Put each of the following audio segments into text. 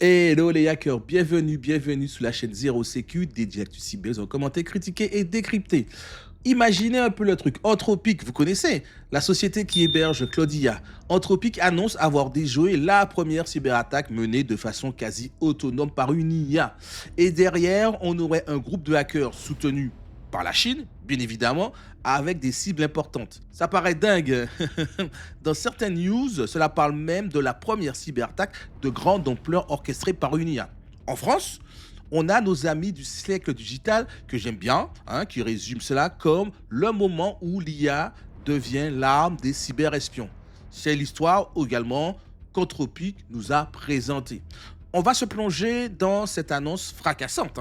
Hello les hackers, bienvenue sur la chaîne Zero Sécu dédiée à l'actu cyber, ont commenté, critiqué et décrypté. Imaginez un peu le truc. Anthropic, vous connaissez, la société qui héberge Claudia. Anthropic annonce avoir déjoué la première cyberattaque menée de façon quasi autonome par une IA. Et derrière, on aurait un groupe de hackers soutenu par la Chine, bien évidemment, avec des cibles importantes. Ça paraît dingue. Dans certaines news, cela parle même de la première cyberattaque de grande ampleur orchestrée par une IA. En France, on a nos amis du siècle digital que j'aime bien, qui résument cela comme le moment où l'IA devient l'arme des cyberespions. C'est l'histoire également qu'Anthropic nous a présentée. On va se plonger dans cette annonce fracassante.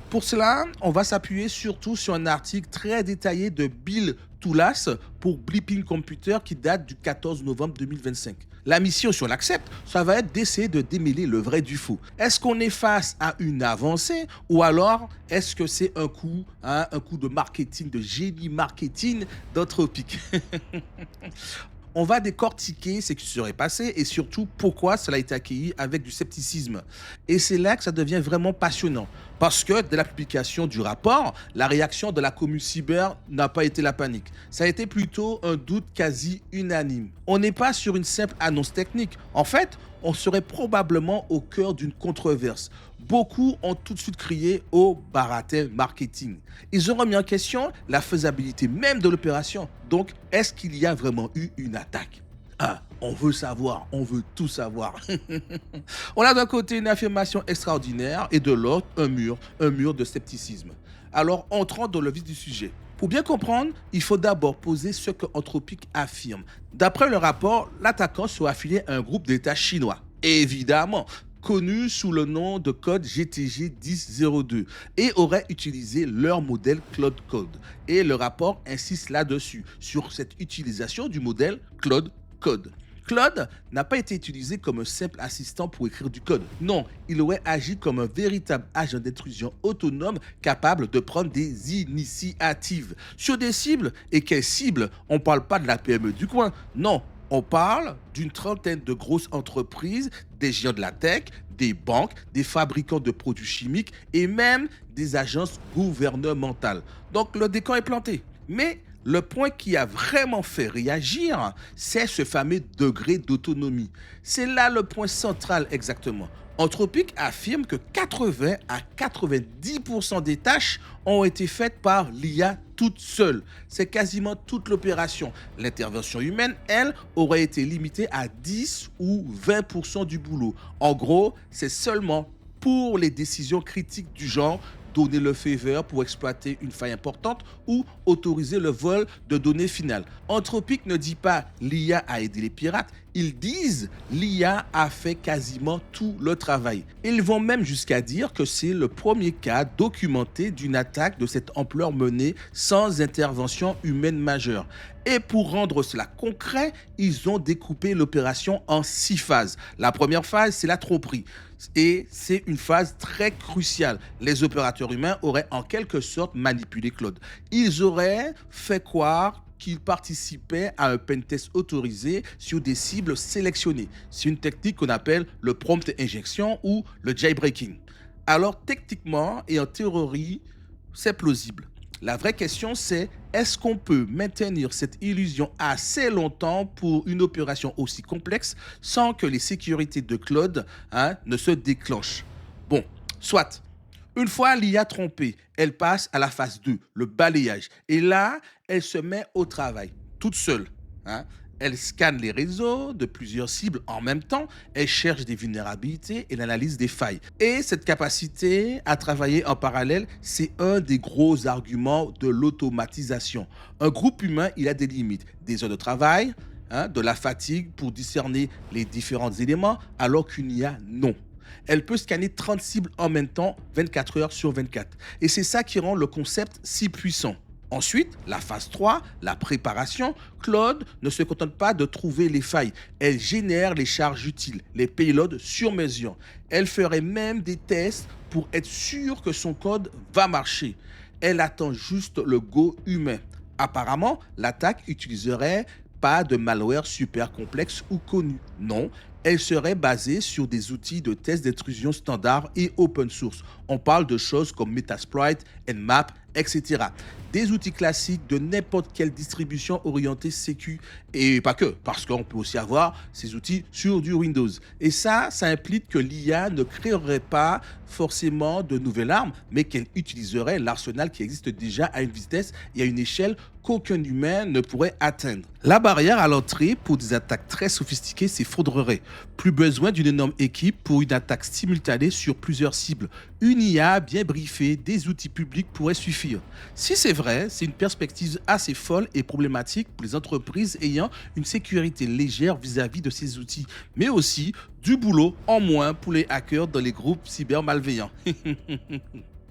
Pour cela, on va s'appuyer surtout sur un article très détaillé de Bill Toulas pour Bleeping Computer qui date du 14 novembre 2025. La mission, si on l'accepte, ça va être d'essayer de démêler le vrai du faux. Est-ce qu'on est face à une avancée ou alors est-ce que c'est un coup de marketing, de génie marketing d'Anthropic? On va décortiquer ce qui serait passé et surtout pourquoi cela a été accueilli avec du scepticisme. Et c'est là que ça devient vraiment passionnant. Parce que dès la publication du rapport, la réaction de la commu cyber n'a pas été la panique. Ça a été plutôt un doute quasi unanime. On n'est pas sur une simple annonce technique. En fait, on serait probablement au cœur d'une controverse. Beaucoup ont tout de suite crié au baratel marketing. Ils ont remis en question la faisabilité même de l'opération. Donc, est-ce qu'il y a vraiment eu une attaque? On veut savoir, on veut tout savoir. On a d'un côté une affirmation extraordinaire et de l'autre un mur de scepticisme. Alors, entrons dans le vif du sujet. Pour bien comprendre, il faut d'abord poser ce que Anthropic affirme. D'après le rapport, l'attaquant serait affilié à un groupe d'État chinois. Évidemment, connu sous le nom de code GTG 1002 et aurait utilisé leur modèle Claude Code. Et le rapport insiste là-dessus, sur cette utilisation du modèle Claude Code. Claude n'a pas été utilisé comme un simple assistant pour écrire du code. Non, il aurait agi comme un véritable agent d'intrusion autonome capable de prendre des initiatives. Sur des cibles, et quelles cibles? On ne parle pas de la PME du coin. Non, on parle d'une trentaine de grosses entreprises, des géants de la tech, des banques, des fabricants de produits chimiques et même des agences gouvernementales. Donc le décor est planté. Mais le point qui a vraiment fait réagir, c'est ce fameux degré d'autonomie. C'est là le point central exactement. Anthropic affirme que 80 à 90% des tâches ont été faites par l'IA toute seule. C'est quasiment toute l'opération. L'intervention humaine, elle, aurait été limitée à 10 ou 20% du boulot. En gros, c'est seulement pour les décisions critiques du genre donner le feu vert pour exploiter une faille importante ou autoriser le vol de données finales. Anthropic ne dit pas l'IA a aidé les pirates, ils disent l'IA a fait quasiment tout le travail. Ils vont même jusqu'à dire que c'est le premier cas documenté d'une attaque de cette ampleur menée sans intervention humaine majeure. Et pour rendre cela concret, ils ont découpé l'opération en 6 phases. La première phase, c'est la tromperie. Et c'est une phase très cruciale. Les opérateurs humains auraient en quelque sorte manipulé Claude. Ils auraient fait croire qu'ils participaient à un pentest autorisé sur des cibles sélectionnées. C'est une technique qu'on appelle le prompt injection ou le jailbreaking. Alors techniquement et en théorie, c'est plausible. La vraie question, c'est est-ce qu'on peut maintenir cette illusion assez longtemps pour une opération aussi complexe sans que les sécurités de Claude ne se déclenchent? Bon, soit. Une fois l'IA trompée, elle passe à la phase 2, le balayage. Et là, elle se met au travail, toute seule. Elle scanne les réseaux de plusieurs cibles en même temps, elle cherche des vulnérabilités et l'analyse des failles. Et cette capacité à travailler en parallèle, c'est un des gros arguments de l'automatisation. Un groupe humain, il a des limites, des heures de travail, de la fatigue pour discerner les différents éléments, alors qu'une IA, non. Elle peut scanner 30 cibles en même temps, 24 heures sur 24. Et c'est ça qui rend le concept si puissant. Ensuite, la phase 3, la préparation. Claude ne se contente pas de trouver les failles. Elle génère les charges utiles, les payloads sur mesure. Elle ferait même des tests pour être sûre que son code va marcher. Elle attend juste le go humain. Apparemment, l'attaque utiliserait pas de malware super complexe ou connu. Non, elle serait basée sur des outils de test d'intrusion standard et open source. On parle de choses comme Metasploit, Nmap, etc. Des outils classiques de n'importe quelle distribution orientée sécu. Et pas que, parce qu'on peut aussi avoir ces outils sur du Windows. Et ça implique que l'IA ne créerait pas forcément de nouvelles armes, mais qu'elle utiliserait l'arsenal qui existe déjà à une vitesse et à une échelle qu'aucun humain ne pourrait atteindre. La barrière à l'entrée pour des attaques très sophistiquées s'effondrerait. Plus besoin d'une énorme équipe pour une attaque simultanée sur plusieurs cibles. Une IA bien briefée, des outils publics pourraient suffire. Si c'est vrai, c'est une perspective assez folle et problématique pour les entreprises ayant une sécurité légère vis-à-vis de ces outils, mais aussi du boulot en moins pour les hackers dans les groupes cyber malveillants.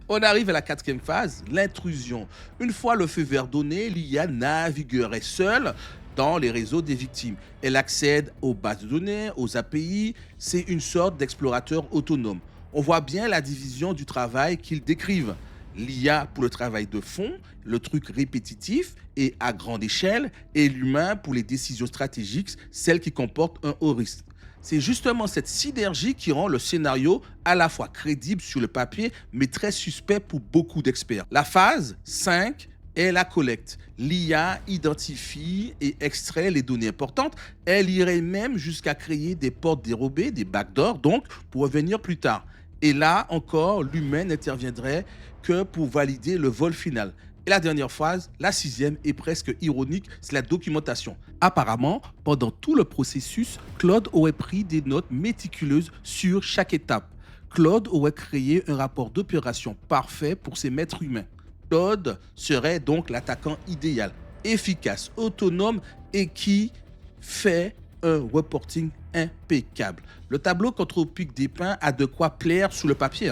On arrive à la quatrième phase, l'intrusion. Une fois le feu vert donné, l'IA naviguerait seule dans les réseaux des victimes. Elle accède aux bases de données, aux API, c'est une sorte d'explorateur autonome. On voit bien la division du travail qu'ils décrivent. L'IA pour le travail de fond, le truc répétitif et à grande échelle, et l'humain pour les décisions stratégiques, celles qui comportent un haut risque. C'est justement cette synergie qui rend le scénario à la fois crédible sur le papier, mais très suspect pour beaucoup d'experts. La phase 5 est la collecte. L'IA identifie et extrait les données importantes. Elle irait même jusqu'à créer des portes dérobées, des backdoors, donc pour revenir plus tard. Et là encore, l'humain n'interviendrait que pour valider le vol final. Et la dernière phase, la sixième, est presque ironique, c'est la documentation. Apparemment, pendant tout le processus, Claude aurait pris des notes méticuleuses sur chaque étape. Claude aurait créé un rapport d'opération parfait pour ses maîtres humains. Claude serait donc l'attaquant idéal, efficace, autonome et qui fait un reporting impeccable. Le tableau qu'Anthropic dépeint a de quoi plaire sous le papier,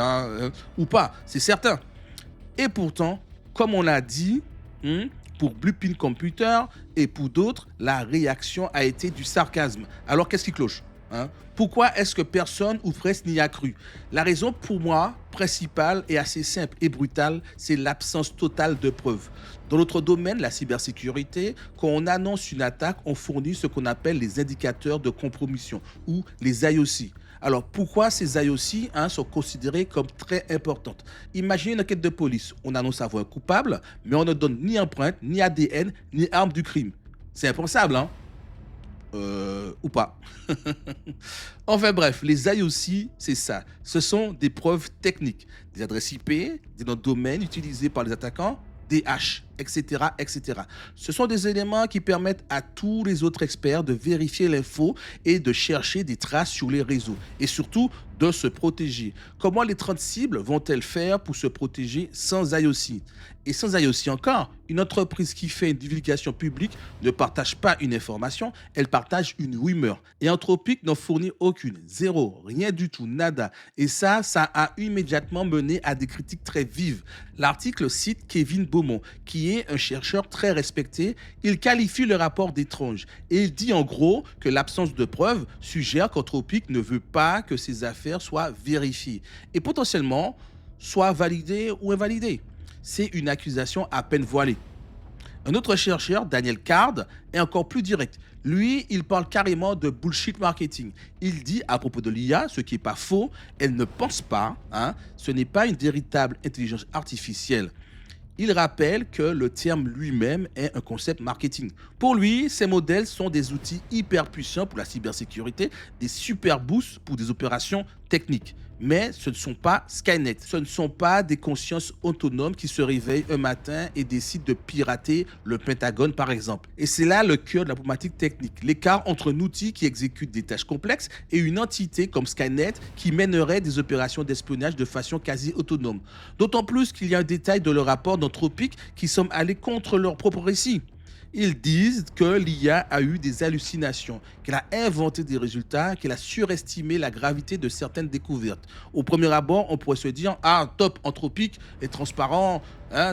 ou pas, c'est certain. Et pourtant, comme on l'a dit, pour Blueprint Computer et pour d'autres, la réaction a été du sarcasme. Alors qu'est-ce qui cloche, Pourquoi est-ce que personne ou presque n'y a cru? La raison pour moi principale est assez simple et brutale, c'est l'absence totale de preuves. Dans notre domaine, la cybersécurité, quand on annonce une attaque, on fournit ce qu'on appelle les indicateurs de compromission ou les IOC. Alors pourquoi ces IOC sont considérés comme très importantes? Imaginez une enquête de police, on annonce avoir un coupable, mais on ne donne ni empreinte, ni ADN, ni arme du crime. C'est impensable, ou pas. Enfin bref, les IOC, c'est ça. Ce sont des preuves techniques, des adresses IP, des noms de domaine utilisés par les attaquants, des hashes, etc., etc. Ce sont des éléments qui permettent à tous les autres experts de vérifier l'info et de chercher des traces sur les réseaux et surtout de se protéger. Comment les 30 cibles vont-elles faire pour se protéger sans IOC? Et sans IOC encore, une entreprise qui fait une divulgation publique ne partage pas une information, elle partage une rumeur. Et Anthropic n'en fournit aucune, zéro, rien du tout, nada. Et ça a immédiatement mené à des critiques très vives. L'article cite Kevin Beaumont, qui est un chercheur très respecté. Il qualifie le rapport d'étrange et il dit en gros que l'absence de preuves suggère qu'Anthropic ne veut pas que ses affaires soient vérifiées et potentiellement soient validées ou invalidées. C'est une accusation à peine voilée. Un autre chercheur, Daniel Card, est encore plus direct. Lui, il parle carrément de bullshit marketing. Il dit à propos de l'IA, ce qui n'est pas faux, elle ne pense pas, ce n'est pas une véritable intelligence artificielle. Il rappelle que le terme lui-même est un concept marketing. Pour lui, ces modèles sont des outils hyper puissants pour la cybersécurité, des super boosts pour des opérations techniques. Mais ce ne sont pas Skynet, ce ne sont pas des consciences autonomes qui se réveillent un matin et décident de pirater le Pentagone par exemple. Et c'est là le cœur de la problématique technique, l'écart entre un outil qui exécute des tâches complexes et une entité comme Skynet qui mènerait des opérations d'espionnage de façon quasi autonome. D'autant plus qu'il y a un détail de leur rapport d'Anthropic qui semble aller contre leur propre récit. Ils disent que l'IA a eu des hallucinations, qu'elle a inventé des résultats, qu'elle a surestimé la gravité de certaines découvertes. Au premier abord, on pourrait se dire « Ah, top, Anthropic est transparent,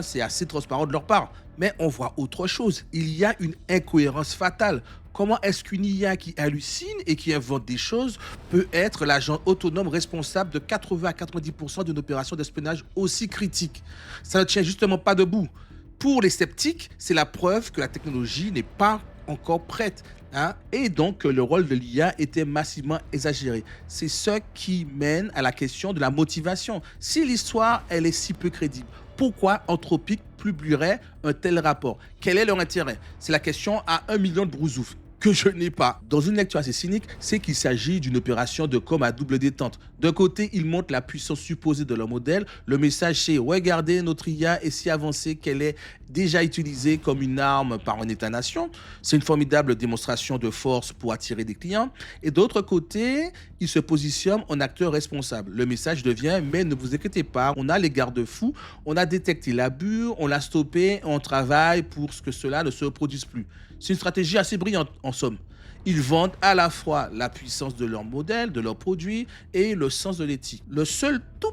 c'est assez transparent de leur part. » Mais on voit autre chose. Il y a une incohérence fatale. Comment est-ce qu'une IA qui hallucine et qui invente des choses peut être l'agent autonome responsable de 80 à 90% d'une opération d'espionnage aussi critique? Ça ne tient justement pas debout. Pour les sceptiques, c'est la preuve que la technologie n'est pas encore prête, hein, et donc le rôle de l'IA était massivement exagéré. C'est ce qui mène à la question de la motivation. Si l'histoire, elle est si peu crédible, pourquoi Anthropic publierait un tel rapport? Quel est leur intérêt? C'est la question à 1 million de brousoufs que je n'ai pas. Dans une lecture assez cynique, c'est qu'il s'agit d'une opération de com à double détente. D'un côté, ils montrent la puissance supposée de leur modèle. Le message, c'est regardez, notre IA est si avancée qu'elle est déjà utilisée comme une arme par un État-nation. C'est une formidable démonstration de force pour attirer des clients. Et d'autre côté, ils se positionnent en acteur responsable. Le message devient, mais ne vous inquiétez pas, on a les garde-fous, on a détecté l'abus, on l'a stoppé, on travaille pour que cela ne se reproduise plus. C'est une stratégie assez brillante, en somme. Ils vendent à la fois la puissance de leur modèle, de leurs produits et le sens de l'éthique. Le seul tout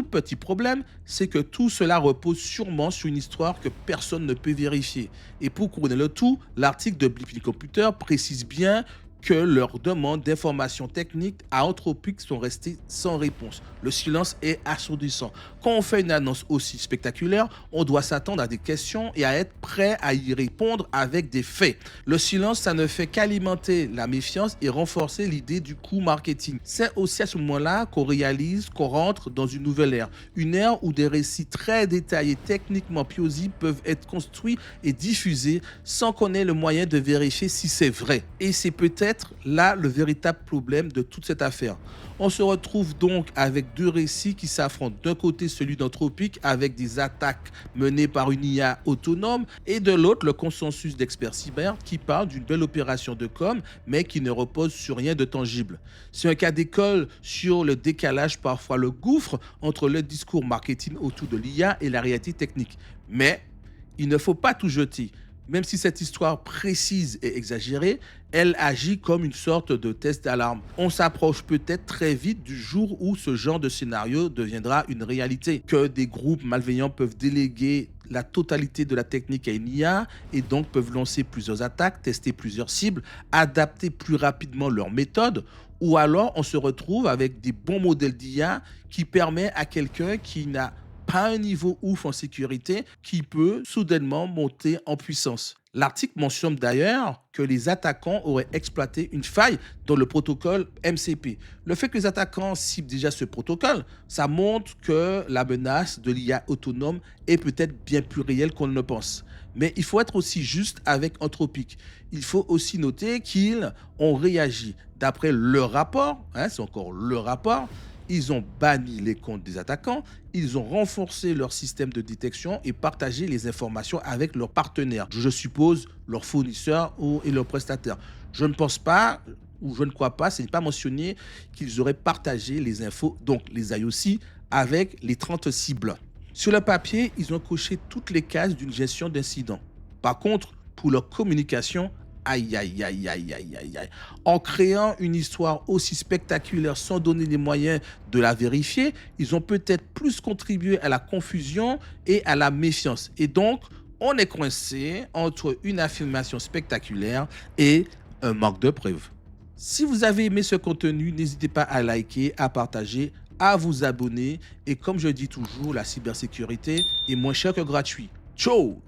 petit problème, c'est que tout cela repose sûrement sur une histoire que personne ne peut vérifier. Et pour couronner le tout, l'article de Blipping Computer précise bien que leurs demandes d'informations techniques à Anthropic sont restées sans réponse. Le silence est assourdissant. Quand on fait une annonce aussi spectaculaire, on doit s'attendre à des questions et à être prêt à y répondre avec des faits. Le silence, ça ne fait qu'alimenter la méfiance et renforcer l'idée du coût marketing. C'est aussi à ce moment-là qu'on réalise qu'on rentre dans une nouvelle ère. Une ère où des récits très détaillés, techniquement plausibles, peuvent être construits et diffusés sans qu'on ait le moyen de vérifier si c'est vrai. Et c'est peut-être là le véritable problème de toute cette affaire. On se retrouve donc avec deux récits qui s'affrontent. D'un côté, celui d'Anthropic avec des attaques menées par une IA autonome et de l'autre, le consensus d'experts cyber qui parle d'une belle opération de com mais qui ne repose sur rien de tangible. C'est un cas d'école sur le décalage, parfois le gouffre, entre le discours marketing autour de l'IA et la réalité technique. Mais il ne faut pas tout jeter. Même si cette histoire précise et exagérée, elle agit comme une sorte de test d'alarme. On s'approche peut-être très vite du jour où ce genre de scénario deviendra une réalité, que des groupes malveillants peuvent déléguer la totalité de la technique à une IA et donc peuvent lancer plusieurs attaques, tester plusieurs cibles, adapter plus rapidement leurs méthodes, ou alors on se retrouve avec des bons modèles d'IA qui permettent à quelqu'un qui n'a pas un niveau ouf en sécurité qui peut soudainement monter en puissance. L'article mentionne d'ailleurs que les attaquants auraient exploité une faille dans le protocole MCP. Le fait que les attaquants ciblent déjà ce protocole, ça montre que la menace de l'IA autonome est peut-être bien plus réelle qu'on ne le pense. Mais il faut être aussi juste avec Anthropic. Il faut aussi noter qu'ils ont réagi. D'après le rapport, hein, c'est encore le rapport, ils ont banni les comptes des attaquants, ils ont renforcé leur système de détection et partagé les informations avec leurs partenaires, je suppose leurs fournisseurs et leurs prestataires. Je ne pense pas, ou je ne crois pas, ce n'est pas mentionné qu'ils auraient partagé les infos, donc les IOC, avec les 30 cibles. Sur le papier, ils ont coché toutes les cases d'une gestion d'incident. Par contre, pour leur communication, aïe, aïe, aïe, aïe, aïe, aïe, aïe. En créant une histoire aussi spectaculaire sans donner les moyens de la vérifier, ils ont peut-être plus contribué à la confusion et à la méfiance. Et donc, on est coincé entre une affirmation spectaculaire et un manque de preuves. Si vous avez aimé ce contenu, n'hésitez pas à liker, à partager, à vous abonner. Et comme je dis toujours, la cybersécurité est moins chère que gratuit. Ciao!